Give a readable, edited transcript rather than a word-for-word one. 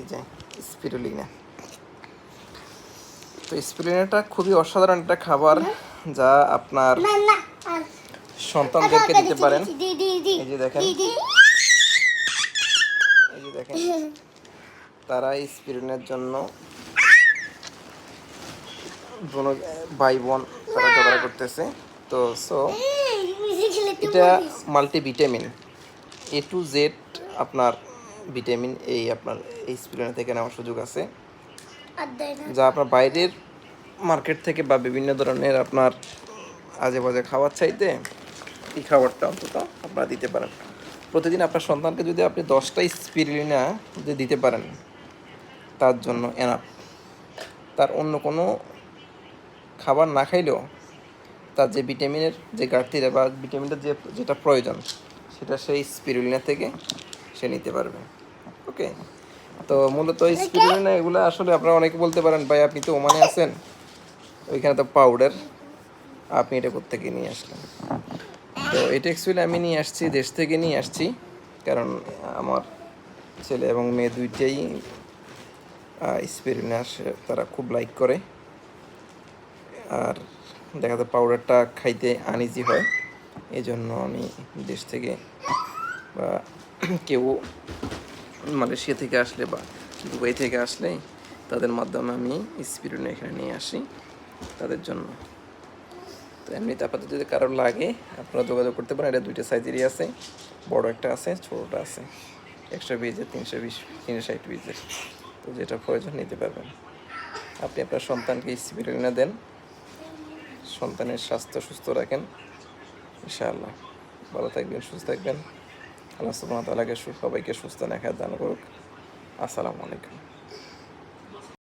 যে স্পিরুলিনা। তো স্পিরুলিনাটা খুবই অসাধারণ একটা খাবার, যা আপনার সন্তানদেরকে দিতে পারেন। এই যে দেখেন, তারা স্পিরুলিনার জন্য ভাই বোন তারা ঝগড়া করতেছে। তো এটা মাল্টিভিটামিন, A to Z আপনার ভিটামিন এই আপনার এই স্পিরুলিনা থেকে নেওয়ার সুযোগ আছে, যা আপনার বাইরের মার্কেট থেকে বা বিভিন্ন ধরনের আপনার আজে বাজে খাবার চাইতে এই খাবারটা অন্তত আপনারা দিতে পারেন। প্রতিদিন আপনার সন্তানকে যদি আপনি 10টা স্পিরুলিনা যদি দিতে পারেন, তার জন্য এনাফ। তার অন্য কোনো খাবার না খাইলেও তার যে ভিটামিনের যে ঘাটতিটা বা ভিটামিনটা যেটা প্রয়োজন, সেটা সেই স্পিরুলিনা থেকে সে নিতে পারবে। ওকে, তো মূলত স্পিরুলিনা এগুলো আসলে আপনারা অনেকে বলতে পারেন, ভাই আপনি তো ওমানে আছেন, ওইখানে তো পাউডার, আপনি এটা কোত্থেকে নিয়ে আসলেন? তো এটা অ্যাকচুয়ালি আমি নিয়ে আসছি, দেশ থেকে নিয়ে আসছি, কারণ আমার ছেলে এবং মেয়ে দুইটাই স্পিরুলিনা তারা খুব লাইক করে। আর দেখা যায় পাউডারটা খাইতে আনইজি হয়, এই জন্য আমি দেশ থেকে বা কেউ মালয়েশিয়া থেকে আসলে বা দুবাই থেকে আসলে তাদের মাধ্যমে আমি স্পিরুলিনা এখানে নিয়ে আসি তাদের জন্য। তো এমনিতে আপাতত যদি কারোর লাগে আপনারা যোগাযোগ করতে পারেন। এটা 2টা সাইজেরই আছে, বড় একটা আছে, ছোটোটা আছে, 120 320 360 পিসের। তো যেটা প্রয়োজন নিতে পারবেন। আপনি আপনার সন্তানকে স্পিরুলিনা দেন, সন্তানের স্বাস্থ্য সুস্থ রাখেন, ইনশাআল্লাহ ভালো থাকবেন, সুস্থ থাকবেন। আল্লাহ সুবহানাহু ওয়া তাআলা সবাইকে সুস্থ রাখার দান করুক। আসসালামু আলাইকুম।